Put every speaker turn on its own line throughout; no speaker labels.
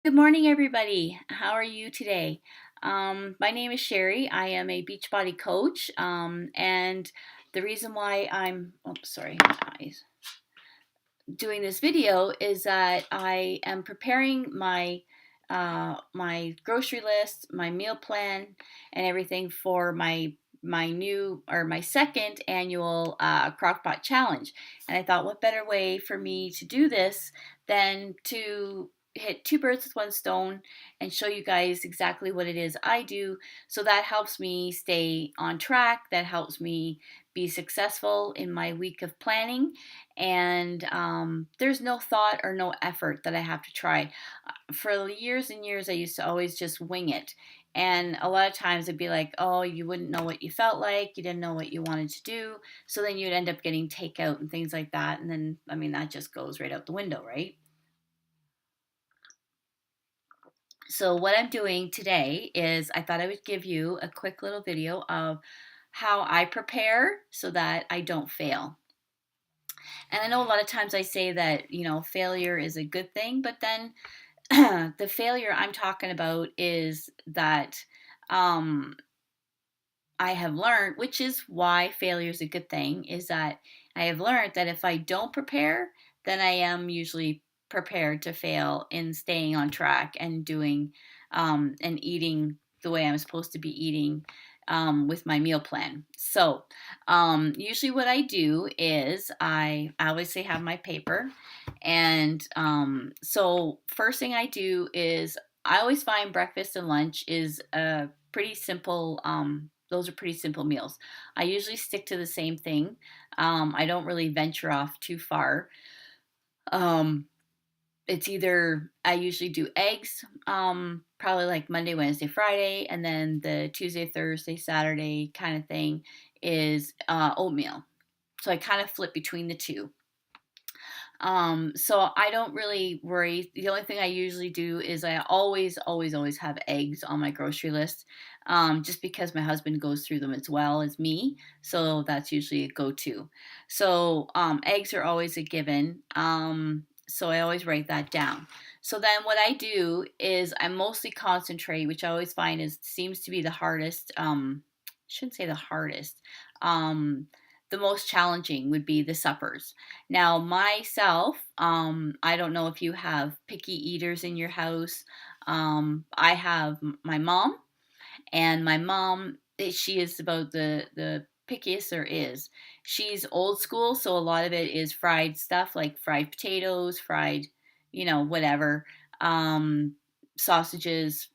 Good morning, everybody. How are you today? My name is Sherry. I am a Beachbody coach, and the reason why I'm doing this video is that I am preparing my grocery list, my meal plan, and everything for my second annual Crockpot challenge. And I thought, what better way for me to do this than to hit two birds with one stone and show you guys exactly what it is I do. So that helps me stay on track. That helps me be successful in my week of planning, and there's no thought or no effort that I have to try. For years and years, I used to always just wing it. And a lot of times it'd be like, oh, you wouldn't know what you felt like. You didn't know what you wanted to do. So then you'd end up getting takeout and things like that. And then, I mean, that just goes right out the window, right? So, what I'm doing today is I thought I would give you a quick little video of how I prepare so that I don't fail. And I know a lot of times I say that, failure is a good thing, but then the failure I'm talking about is that um, I have learned, which is why failure is a good thing, is that I have learned that if I don't prepare, then I am usually prepared to fail in staying on track and doing and eating the way I'm supposed to be eating with my meal plan. So, usually what I do is I obviously have my paper. And so, first thing I do is I always find breakfast and lunch is a pretty simple. Those are pretty simple meals. I usually stick to the same thing. I don't really venture off too far. Um, it's either I usually do eggs, probably like Monday, Wednesday, Friday, and then the Tuesday, Thursday, Saturday kind of thing is oatmeal. So I kind of flip between the two. So I don't really worry. The only thing I usually do is I always have eggs on my grocery list, just because my husband goes through them as well as me. So that's usually a go-to. So eggs are always a given. So I always write that down. So then what I do is I mostly concentrate, which I always find is seems to be the hardest. Shouldn't say the hardest. Um, the most challenging would be the suppers. Now, myself, I don't know if you have picky eaters in your house. I have my mom, and my mom, she is about the pickiest there is. She's old school, so a lot of it is fried stuff like fried potatoes, fried, whatever, um, sausages,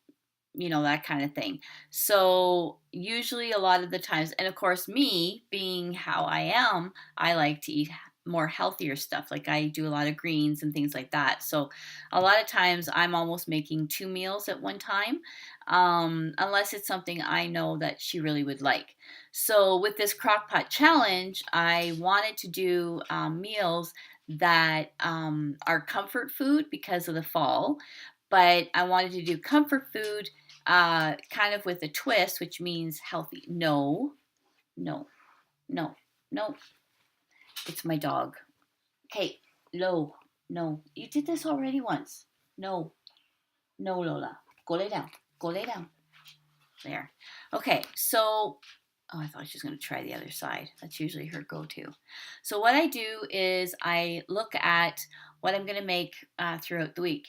that kind of thing. So usually a lot of the times, and of course me being how I am, I like to eat more healthier stuff. Like I do a lot of greens and things like that. So a lot of times I'm almost making two meals at one time, unless it's something I know that she really would like. So with this crockpot challenge, I wanted to do meals that are comfort food because of the fall, but I wanted to do comfort food kind of with a twist, which means healthy. No, no, no, no. It's my dog. Okay, Lo, no. You did this already once. No, no, Lola. Go lay down. Go lay down. There. Okay, so. Oh, I thought she was going to try the other side. That's usually her go to. So, what I do is I look at what I'm going to make throughout the week.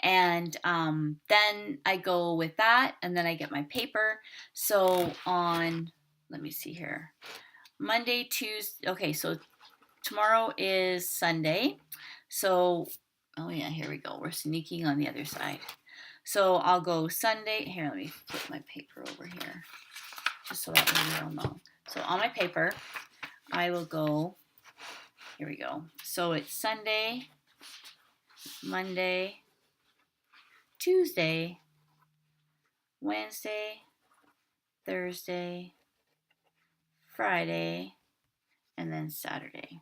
And then I go with that, and then I get my paper. So let me see here, Monday, Tuesday. Okay, so tomorrow is Sunday. So, oh yeah, here we go. We're sneaking on the other side. So I'll go Sunday. Here, let me flip my paper over here, just so that way you all know. So on my paper, I will go. Here we go. So it's Sunday, Monday, Tuesday, Wednesday, Thursday, Friday, and then Saturday.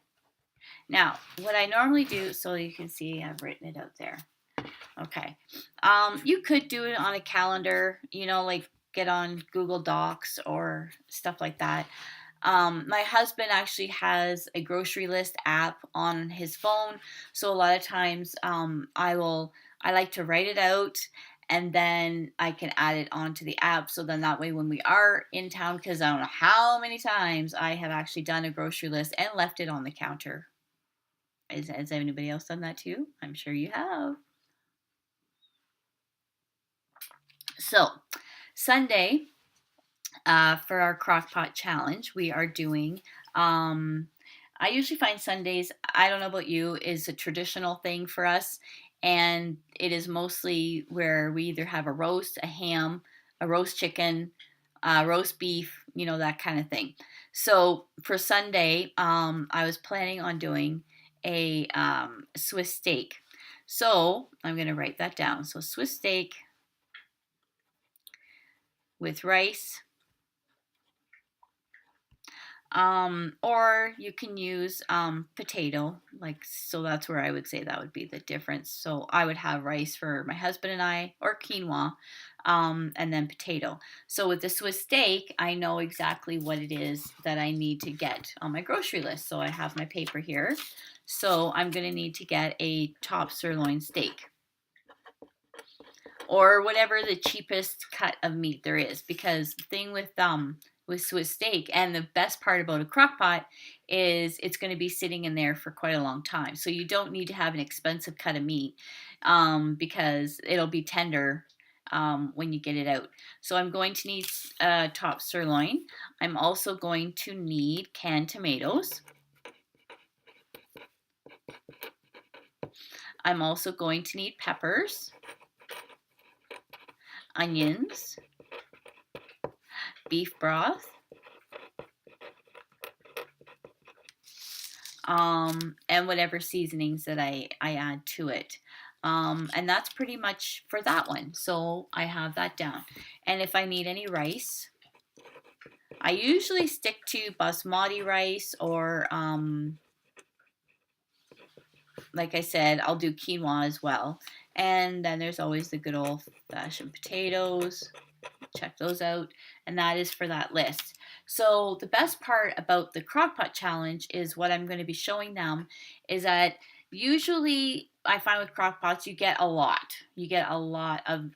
Now, what I normally do, so you can see I've written it out there. Okay. You could do it on a calendar, like get on Google Docs or stuff like that. My husband actually has a grocery list app on his phone, so a lot of times I like to write it out and then I can add it onto the app. So then that way, when we are in town, because I don't know how many times I have actually done a grocery list and left it on the counter. Has anybody else done that too? I'm sure you have. So, Sunday, for our Crockpot challenge, we are doing. I usually find Sundays, I don't know about you, is a traditional thing for us. And it is mostly where we either have a roast, a ham, a roast chicken, roast beef, that kind of thing. So for Sunday, I was planning on doing a Swiss steak. So I'm going to write that down. So Swiss steak with rice. Or you can use potato, like, so that's where I would say that would be the difference. So I would have rice for my husband and I, or quinoa, and then potato. So with the Swiss steak, I know exactly what it is that I need to get on my grocery list. So I have my paper here. So I'm going to need to get a top sirloin steak, or whatever the cheapest cut of meat there is. Because the thing with Swiss steak, and the best part about a crock pot, is it's going to be sitting in there for quite a long time. So you don't need to have an expensive cut of meat, because it'll be tender when you get it out. So I'm going to need top sirloin. I'm also going to need canned tomatoes. I'm also going to need peppers, onions, beef broth, and whatever seasonings that I add to it. And that's pretty much for that one. So I have that down. And if I need any rice, I usually stick to basmati rice, or like I said, I'll do quinoa as well. And then there's always the good old fashioned potatoes. Check those out. And that is for that list. So the best part about the crockpot challenge is what I'm going to be showing them is that usually I find with crockpots you get a lot. You get a lot of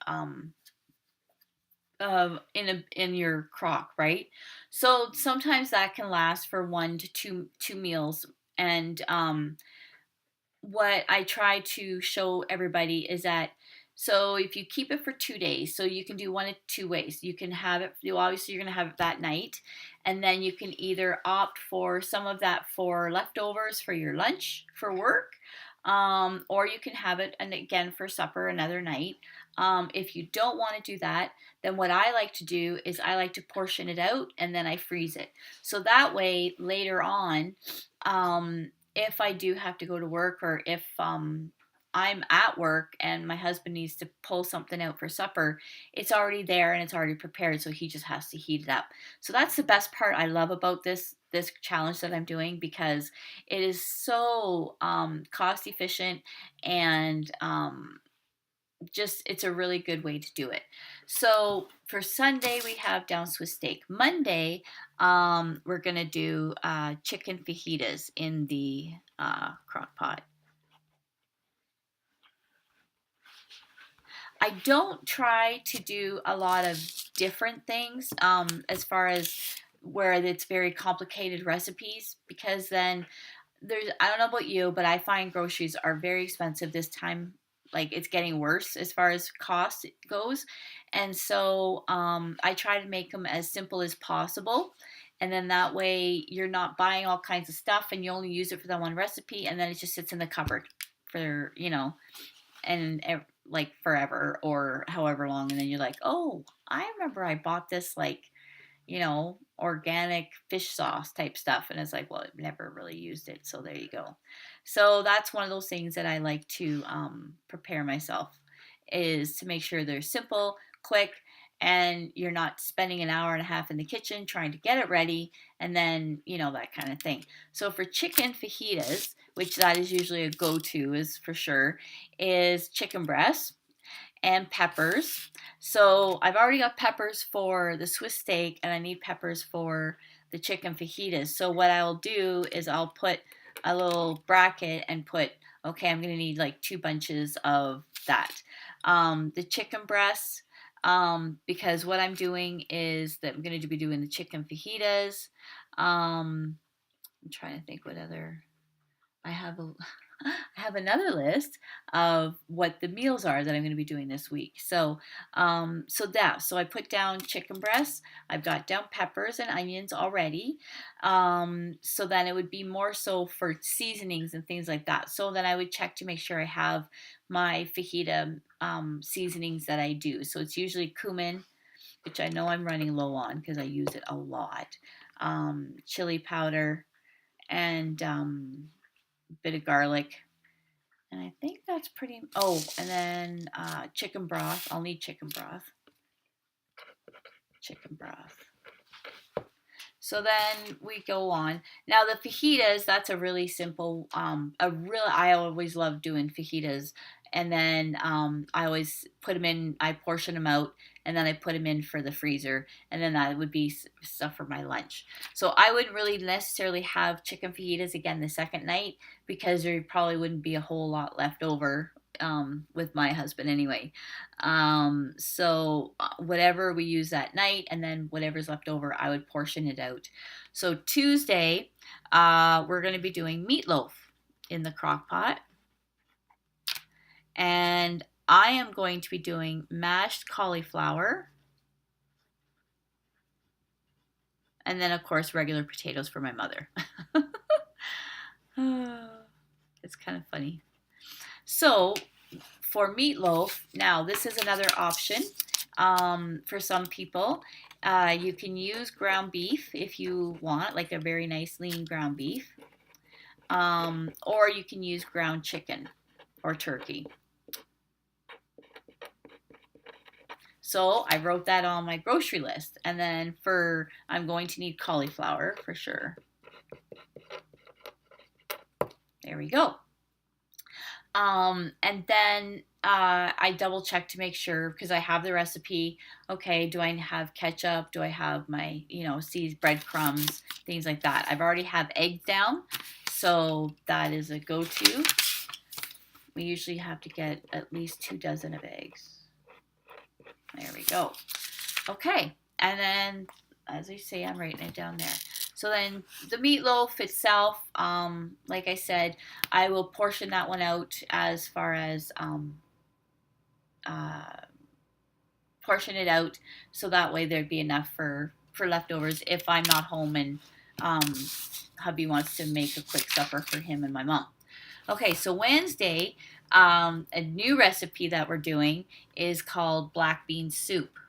in your crock, right? So sometimes that can last for 1 to 2 meals. And what I try to show everybody is that, so if you keep it for 2 days, so you can do one of two ways. You can have it, obviously you're going to have it that night, and then you can either opt for some of that for leftovers for your lunch for work, or you can have it and again for supper another night. If you don't want to do that, then what I like to do is I like to portion it out and then I freeze it. So that way later on, if I do have to go to work, or if I'm at work and my husband needs to pull something out for supper, it's already there and it's already prepared, so he just has to heat it up. So that's the best part I love about this challenge that I'm doing, because it is so cost efficient, and just it's a really good way to do it. So for Sunday we have down Swiss steak. Monday, we're gonna do chicken fajitas in the crock pot. I don't try to do a lot of different things, as far as where it's very complicated recipes, because then I don't know about you, but I find groceries are very expensive this time. Like, it's getting worse as far as cost goes. And so I try to make them as simple as possible. And then that way you're not buying all kinds of stuff and you only use it for that one recipe. And then it just sits in the cupboard for, and like forever or however long. And then you're like, oh, I remember I bought this, like, organic fish sauce type stuff. And it's like, well, I've never really used it. So there you go. So that's one of those things that I like to prepare myself, is to make sure they're simple, quick, and you're not spending an hour and a half in the kitchen trying to get it ready, and then, that kind of thing. So for chicken fajitas, which that is usually a go-to, is for sure, is chicken breast and peppers. So I've already got peppers for the Swiss steak, and I need peppers for the chicken fajitas. So what I'll do is I'll put a little bracket and put, okay, I'm going to need like 2 bunches of that. The chicken breasts, because what I'm doing is that I'm going to be doing the chicken fajitas. I'm trying to think what other I have a I have another list of what the meals are that I'm going to be doing this week. So I put down chicken breasts. I've got down peppers and onions already. So then it would be more so for seasonings and things like that. So then I would check to make sure I have my fajita seasonings that I do. So it's usually cumin, which I know I'm running low on because I use it a lot. Chili powder and bit of garlic. And I think that's pretty. Oh, and then chicken broth. I'll need chicken broth. Chicken broth. So then we go on. Now the fajitas, that's a really simple, I always love doing fajitas. And then I always put them in, I portion them out, and then I put them in for the freezer. And then that would be stuff for my lunch. So I wouldn't really necessarily have chicken fajitas again the second night because there probably wouldn't be a whole lot left over with my husband anyway. So whatever we use that night, and then whatever's left over, I would portion it out. So Tuesday, we're going to be doing meatloaf in the crock pot, and I am going to be doing mashed cauliflower, and then of course regular potatoes for my mother. It's kind of funny. So for meatloaf, now this is another option for some people. You can use ground beef if you want, like a very nice lean ground beef, or you can use ground chicken or turkey. So I wrote that on my grocery list, and then I'm going to need cauliflower for sure. There we go. And then I double check to make sure because I have the recipe. Okay, do I have ketchup? Do I have my, seeds, breadcrumbs, things like that? I've already have eggs down, so that is a go-to. We usually have to get at least 2 dozen of eggs. There we go. Okay, and then as I say, I'm writing it down there. So then the meatloaf itself, like I said, I will portion that one out as far as portion it out so that way there'd be enough for leftovers if I'm not home and hubby wants to make a quick supper for him and my mom. Okay, so Wednesday, a new recipe that we're doing is called black bean soup.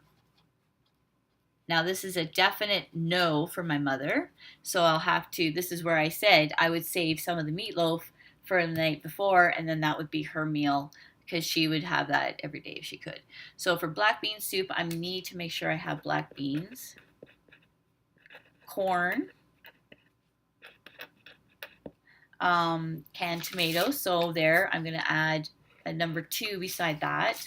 Now, this is a definite no for my mother, so I'll have to, this is where I said I would save some of the meatloaf for the night before, and then that would be her meal, because she would have that every day if she could. So for black bean soup, I need to make sure I have black beans, corn, canned tomatoes, so there, I'm going to add a number 2 beside that.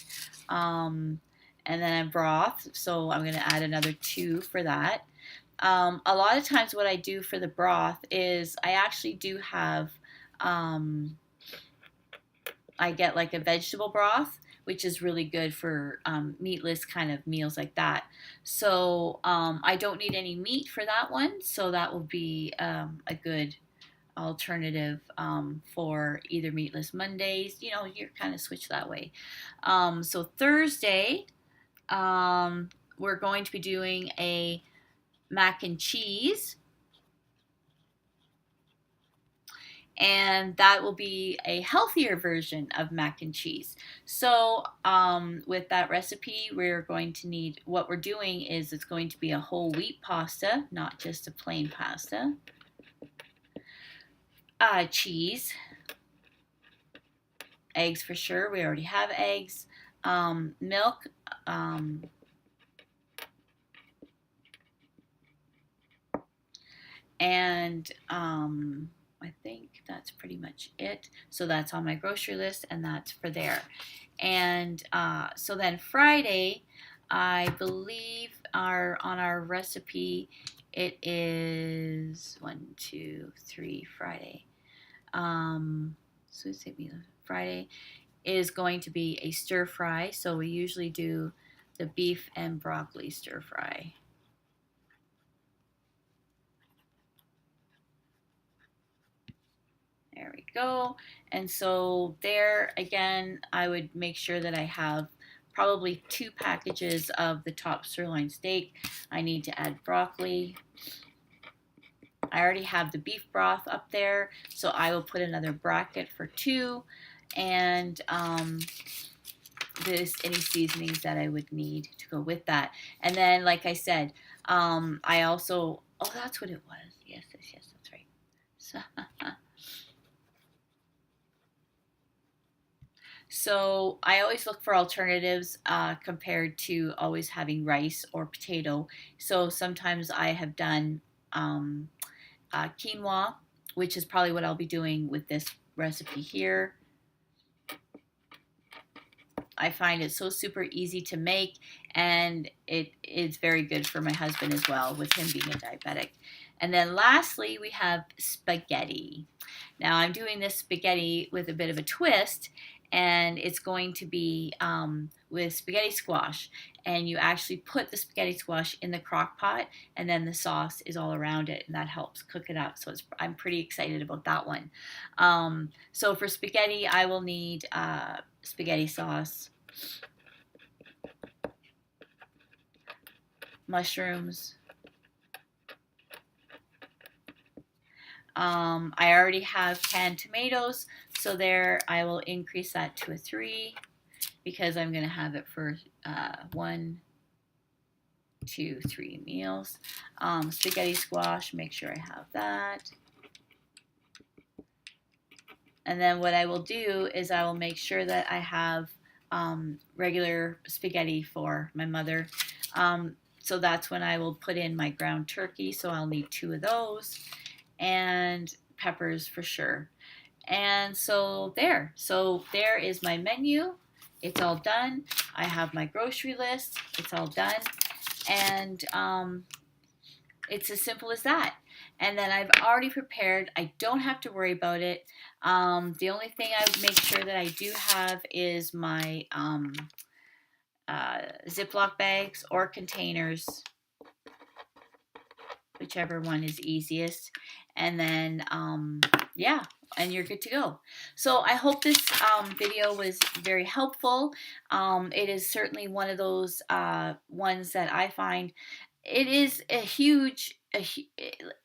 And then broth, so I'm going to add another 2 for that. A lot of times what I do for the broth is I actually do have, I get like a vegetable broth, which is really good for meatless kind of meals like that. So I don't need any meat for that one, so that will be a good alternative for either meatless Mondays. You're kind of switch that way. So Thursday, we're going to be doing a mac and cheese, and that will be a healthier version of mac and cheese. So with that recipe, we're going to need, what we're doing is it's going to be a whole wheat pasta, not just a plain pasta, cheese, eggs for sure, we already have eggs, milk, and I think that's pretty much it. So that's on my grocery list, and that's for there. And so then Friday, I believe on our recipe, it is 1, 2, 3 Friday. So it's Friday. is going to be a stir fry. So we usually do the beef and broccoli stir fry. There we go. And so there again, I would make sure that I have probably 2 packages of the top sirloin steak. I need to add broccoli. I already have the beef broth up there, so I will put another bracket for 2, and this any seasonings that I would need to go with that. And then, like I said, I also that's what it was. Yes, that's right. So, so I always look for alternatives compared to always having rice or potato. So sometimes I have done quinoa, which is probably what I'll be doing with this recipe here. I find it so super easy to make, and it is very good for my husband as well, with him being a diabetic. And then lastly, we have spaghetti. Now I'm doing this spaghetti with a bit of a twist, and it's going to be with spaghetti squash. And you actually put the spaghetti squash in the crock pot, and then the sauce is all around it, and that helps cook it up. So I'm pretty excited about that one. So for spaghetti, I will need spaghetti sauce, mushrooms. I already have canned tomatoes, so there I will increase that to a 3 because I'm going to have it for 1, 2, 3 meals. Spaghetti squash, make sure I have that. And then what I will do is I will make sure that I have regular spaghetti for my mother. So that's when I will put in my ground turkey. So I'll need 2 of those, and peppers for sure. And so there. So there is my menu. It's all done. I have my grocery list. It's all done. And it's as simple as that. And then I've already prepared. I don't have to worry about it. The only thing I would make sure that I do have is my Ziploc bags or containers, whichever one is easiest. And then, yeah, and you're good to go. So I hope this video was very helpful. It is certainly one of those ones that I find it is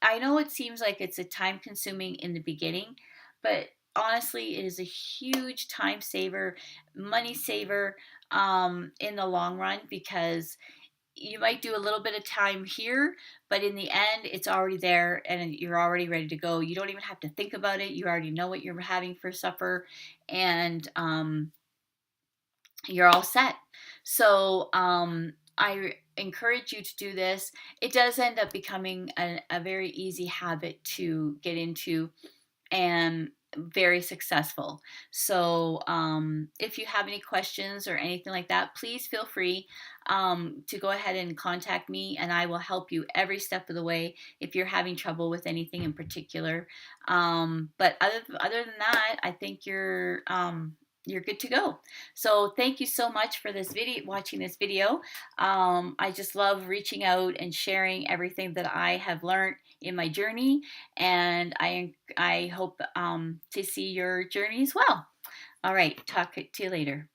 I know it seems like it's a time consuming in the beginning, but honestly, it is a huge time saver, money saver in the long run, because you might do a little bit of time here, but in the end, it's already there and you're already ready to go. You don't even have to think about it. You already know what you're having for supper, and you're all set. So I encourage you to do this. It does end up becoming a very easy habit to get into, and very successful. So if you have any questions or anything like that, please feel free to go ahead and contact me, and I will help you every step of the way if you're having trouble with anything in particular. But other than that, I think you're good to go. So thank you so much for this video, watching this video. I just love reaching out and sharing everything that I have learned in my journey, and I hope to see your journey as well. All right, talk to you later.